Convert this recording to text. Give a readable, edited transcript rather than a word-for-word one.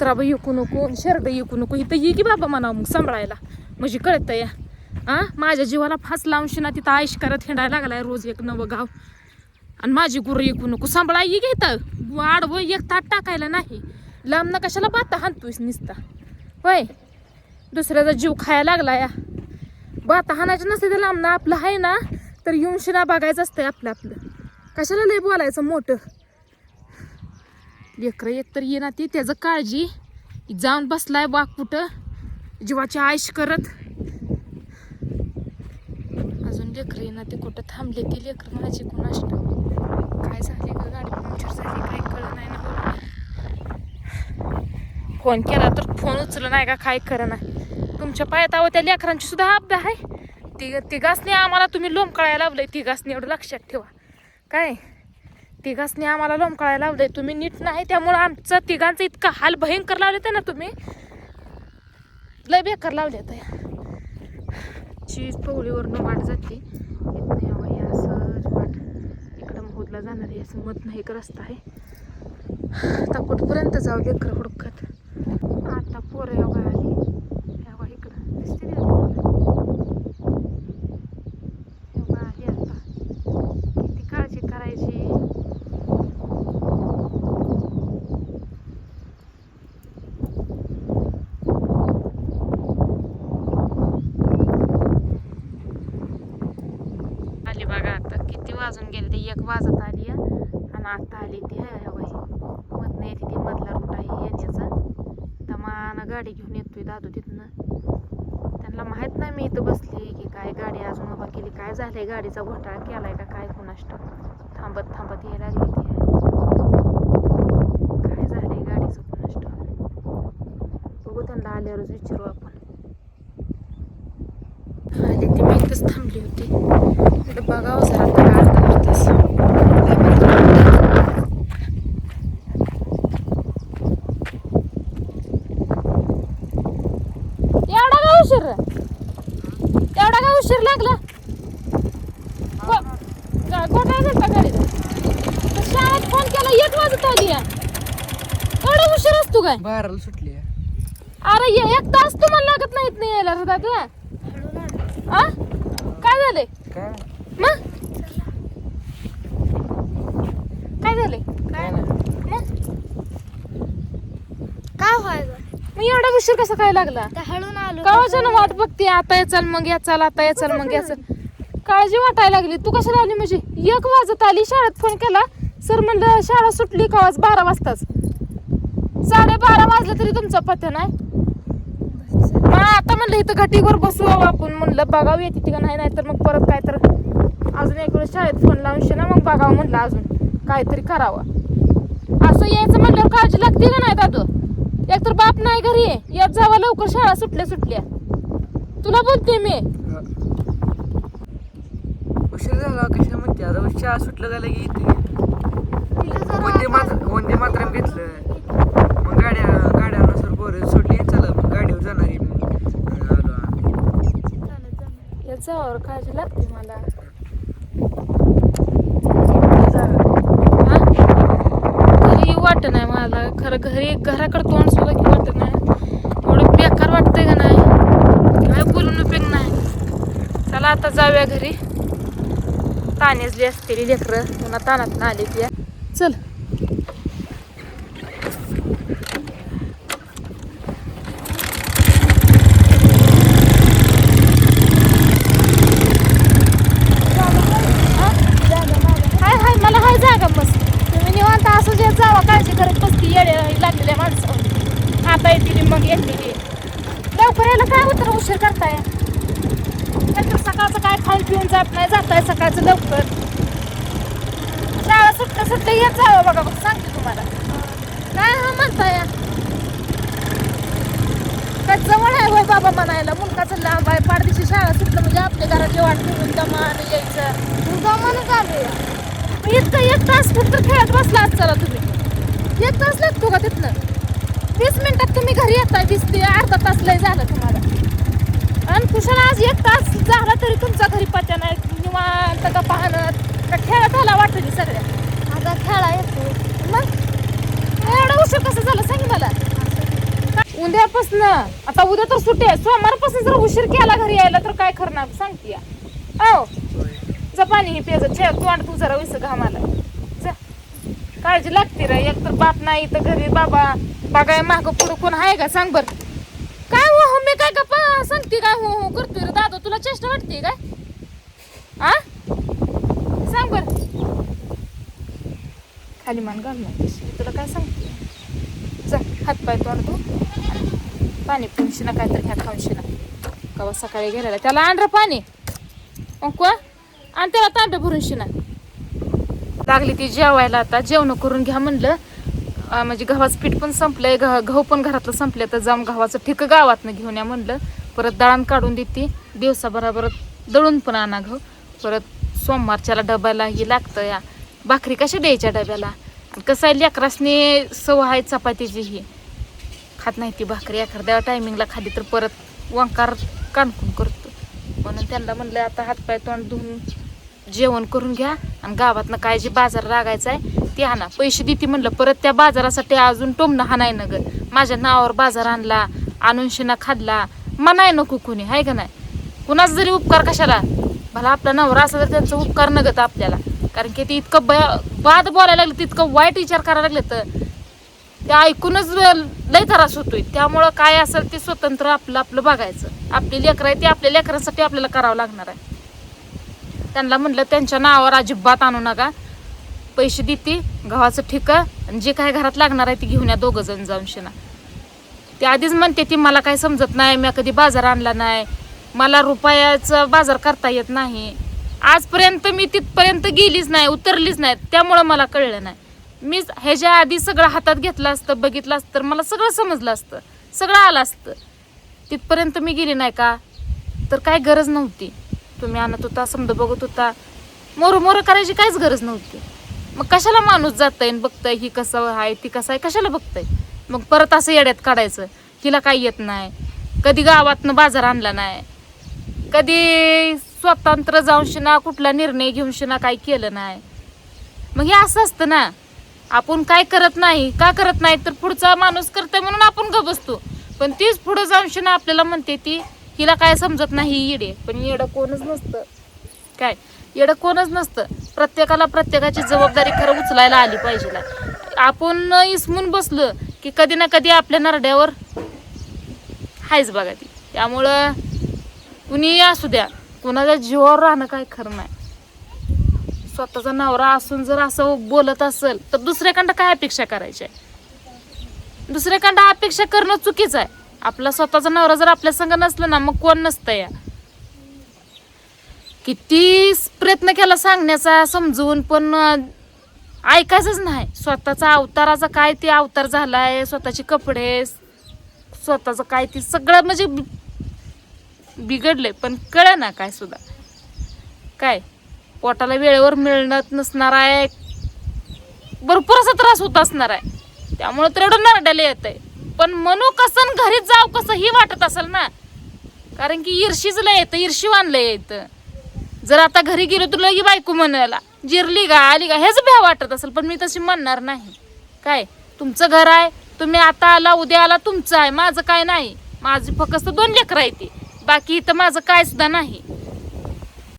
कुत्रा विकू नको, शेरड विकू नको, इथं ये की बाबा म्हणावं मग सांभाळायला, म्हणजे कळतं या. माझ्या जीवाला फास लावून शिना तिथं आयुष करत हिंडायला लागलाय रोज एक नवं गाव. आणि माझी गुरं विकू नको, सांभाळा ये घेतं आडवं एक ताट टाकायला नाही. लांब कशाला बाता हाणतोयस निसता होय, दुसऱ्याचा जीव खायला लागला या. बाता हाणायचं नसते ते लांब आपलं आहे ना, तर येऊन शिना बघायचं असतंय आपलं आपलं. कशाला लय बोलायचं मोठं. लेकरं एकतर ये ना ती त्याचं काळजी जाऊन बसलाय बाग कुठं जीवाची आयश करत. अजून लेकरं ये ना ते कुठं थांबले ती लेकरं माझी कुणास ठाऊक. काय झाले का गाडी पंक्चर झाली काय कळलं नाही ना. फोन केला तर फोन उचलला नाही का काय करा नाही. तुमच्या पायात आहो त्या लेकरांची सुद्धा अभ्या आहे. तिघासनी आम्हाला तुम्ही लोंबकळायला लावलंय. तिघासनी एवढं लक्षात ठेवा. काय तिघासनी आम्हाला लोंबकळायला लावलंय. तुम्ही नीट नाही त्यामुळं आमचं तिघांचं इतका हाल भयंकर लावले ना तुम्ही. लय बेकार लावले तर चीज पवळीवरनं वाट जाते. इथं यावं असं वाट इकडं महूदला जाणार आहे. असं मत नाही एक रस्ता आहे. आता कुठपर्यंत जाऊ लेकरं हुडकत. आता पोरं योगा आली यावा इकडं दिसते योगा आली. आता किती काळजी करायची. आली बघा आता किती वाजून गेले ते 1 वाजत आली आणि आता आली ती मधनं येते ती मधला रूट आहे येण्याचा. तमानं गाडी घेऊन येतोय दादू तिथनं. त्यांना माहित नाही मी इथं बसली की काय गाडी अजून उभा केली. काय झालंय गाडीचा घोटाळा केलाय का काय कोणास ठाऊक. थांबत थांबत यायला लागली ती. काय झालंय गाडीचं कोणास ठाऊक. बघू त्यांना आल्यावरच विचारू आपण. आली ती मी इथंच थांबली होती. इकडं बघावं जरा अर्धा तास. एवढा का उशीर लागला. घोटाळा झाला गाडीचा. शाळेत फोन केला 1 वाजत आली. एवढा उशीर असतो काय. 12ला सुटली. अरे 1 तास तुम्हाला लागत नाहीत नाही यायला दादा. काय झालंय काय मग काय झालंय काय ना काय व्हायचं. मी एवढा उशीर कसा काय लागला. हळून आलो काळजी वाट बघते. आता या चल मग या चल आता या चल मग या चल. काळजी वाटायला लागली. तू कशाला आली म्हणजे 1 वाजत आली. शाळेत फोन केला सर म्हणलं शाळा सुटली का 12 वाजताच. 12:30 वाजलं तरी तुमचा पत्ता नाही. मग आता म्हणलं इथं घाटीवर बसू आपण. म्हणलं बघावं येते का नाही तर मग परत काय तर अजून एक वेळेस शाळेत फोन लावून शेना मग बघावं म्हणलं अजून काहीतरी करावं. असं यायचं म्हणल्यावर काळजी लागते का नाही दादू. एकतर बाप नाही घरी येत जावा लवकर शाळा सुटल्या. तुला बोलते मी. उशीर झाला कशा म्हणते. आता शाळा सुटलं का लगे इथे वंदे मातरम घेतलं. मग गाड्यानुसार पोरं सोडली. चला मग गाडीवर जाणार आहे. मग आलो आम्ही. याच्यावर काळजी लागते मला. घरी वाटत नाही मला खरं. घराकडे तोंड सुद्धा की वाटत नाही. एवढं बेकार वाटतंय का नाही. काय बोलून उपयोग नाही. चला आता जाऊया घरी. तानेजली असलेली लेकरं पुन्हा तानात आली ती. चल जावा काळजी करत बसती येडे लागलेल्या माणसं. आता येतील मग येतील. लवकर यायला काय होतं उशीर करताय. नंतर सकाळचं काय खाऊन पिऊन जात नाही. जाताय सकाळचं लवकर. शाळा सुटल्या येत जावं बघा. बघ सांगते तुम्हाला काय म्हणताय. काय जवळ आहे होय बाबा म्हणायला. मुलगाचं लांब आहे. पाडदिशी शाळा सुटलं म्हणजे आपल्या घराची वाट ठेवून दमान यायचं. दमानच आलं. इतकं 1 तास फक्त खेळत बसला चला तुम्ही. 1 तास लागतो का तिथनं. 20 मिनिटात तुम्ही घरी येताय. 20 ते अर्धा तास लय झालं तुम्हाला. आणि कुशाला आज 1 तास झाला तरी तुमचा घरी पत्या नाही. निवांत का पाहणं का खेळत आला वाटली सगळ्या. आता खेळा येतो. मग एवढा उशीर कसं झालं सांग मला. उद्यापासून आता उद्या तर सुट्टी आहे, सोमवारपासून जर उशीर केला घरी यायला तर काय करणार सांगते हो. जा पाणी हे पेज ठेव, तोंड तू जरा विस घामाला जा. काळजी लागते रे, एक तर बाप नाही तर घरी बाबा बघाय माग पुढं कोण आहे का सांग बर. काय हो मी काय गप्पा सांगते काय हो करतोय रे दादा, तुला चेष्टा वाटते काय आ सांग बर. खाली मान घाल नाही तुला काय सांगते. जा हात पाय तोंड तू पाणी पिऊनशी ना काहीतरी ह्या खाऊनशी ना. कवा सकाळी गेलेला त्याला आण रे पाणी आणि त्याला तांब्या भरून शिना. लागली ती जेवायला, आता जेवण करून घ्या म्हणलं. म्हणजे गव्हाचं पीठ पण संपलंय, गहू पण घरातलं संपले, तर जाऊन गव्हाचं ठिक गावातनं घेऊन या म्हणलं. परत दळण काढून देते, दिवसाबरोबर दळून पण आणा गहू. परत सोमवारच्याला डब्याला ही लागतं या भाकरी कशा द्यायच्या डब्याला. कसं आहे लेकरासनी सवय आहे चपातीची, ही खात नाही ती भाकरी. एखाद्या टायमिंगला खाली तर परत वंकार कानकून करतो. म्हणून त्यांना म्हणलं आता हातपाय तोंड धुवून जेवण करून घ्या आणि गावातनं काय जे बाजार लागायचा आहे ते आणा. पैसे देते म्हणलं, परत त्या बाजारासाठी अजून टोमणं हाणाय न ग. माझ्या नावावर बाजार आणला, आणून शिना खाल्ला, मनाय नको कुणी आहे का नाही. कुणाच जरी उपकार कशाला, भला आपला नवरा असला तर त्यांचा उपकार नगत आपल्याला. कारण की ते इतकं बाद बोलायला लागलं, तितकं वाईट विचार करायला लागले तर ते ऐकूनच लय त्रास होतोय. त्यामुळं काय असेल ते स्वतंत्र आपलं आपलं बघायचं. आपली लेकरं आहे ती आपल्या लेकरांसाठी आपल्याला करावं लागणार आहे. त्यांना म्हणलं त्यांच्या नावावर अजिबात आणू नका, पैसे देते गव्हाचं ठिक आणि जे काय घरात लागणार आहे ते घेऊन या दोघं जण जाऊन शिना. ते आधीच म्हणते ती मला काय समजत नाही, मी कधी बाजार आणला नाही, मला रुपयाचा बाजार करता येत नाही. आजपर्यंत मी तिथपर्यंत गेलीच नाही, उतरलीच नाही, त्यामुळं मला कळलं नाही. मी ह्याच्या आधी सगळं हातात घेतलं असतं, बघितलं असतं तर मला सगळं समजलं असतं, सगळं आलं असतं. तिथपर्यंत मी गेली नाही का, तर काय गरज नव्हती. तुम्ही आणत होता, समजा बघत होता, मोरं करायची काहीच गरज नव्हती. मग कशाला माणूस जातंय बघतंय ही कसं आहे ती कसं आहे, कशाला बघतंय. मग परत असं येड्यात काढायचं, हिला काही येत नाही, कधी गावातनं बाजार आणला नाही, कधी स्वतंत्र जाऊन शिना कुठला निर्णय घेऊन शिना काही केलं नाही. मग हे असं असतं ना, आपण काय करत नाही का करत नाही तर पुढचा माणूस करतोय म्हणून आपण ग बसतो. पण तीच पुढं जाऊन शिना आपल्याला म्हणते ती हिला काय समजत नाही, येडे. पण येडं कोणच नसतं, काय येडं कोणच नसतं. प्रत्येकाला प्रत्येकाची जबाबदारी खरं उचलायला आली पाहिजे. आपण इसमून बसलं की कधी ना कधी आपल्या नरड्यावर हायच बघा ती. त्यामुळं कुणी असू द्या, कुणाच्या जीवावर राहणं काय खरं नाही. स्वतःचा नवरा असून जर असं बोलत असेल तर दुसऱ्याकडं काय अपेक्षा करायची आहे. दुसऱ्याकडं अपेक्षा करणं चुकीचं आहे. आपला स्वतःचा नवरा जर आपल्या संग नसलं ना, मग कोण नसतं या. किती प्रयत्न केला सांगण्याचा समजून, पण ऐकायचंच नाही. स्वतःचा अवताराचा काय ते अवतार झालाय, स्वतःचे कपडे, स्वतःचं काय ते सगळं म्हणजे बिघडलंय. पण कळ ना काय सुद्धा, काय पोटाला वेळेवर मिळत नसणार आहे, भरपूर असा त्रास होत असणार आहे. त्यामुळे तर एवढं नरड्याला येत आहे. पण म्हणू कसं घरी जाऊ कसं ही वाटत असेल ना, कारण की ईर्षीचला येतं, ईर्षीवानलं येतं. जर आता घरी गेलो तुला ही बायको म्हणायला जिरली का आली का हेच भ्या वाटत असेल, पण मी तशी म्हणणार नाही. काय तुमचं घर आहे, तुम्ही आता आला उद्या आला तुमचं आहे, माझं काय नाही. माझी फक्त 2 लेकरं आहे ती, बाकी इथं माझं काय सुद्धा नाही.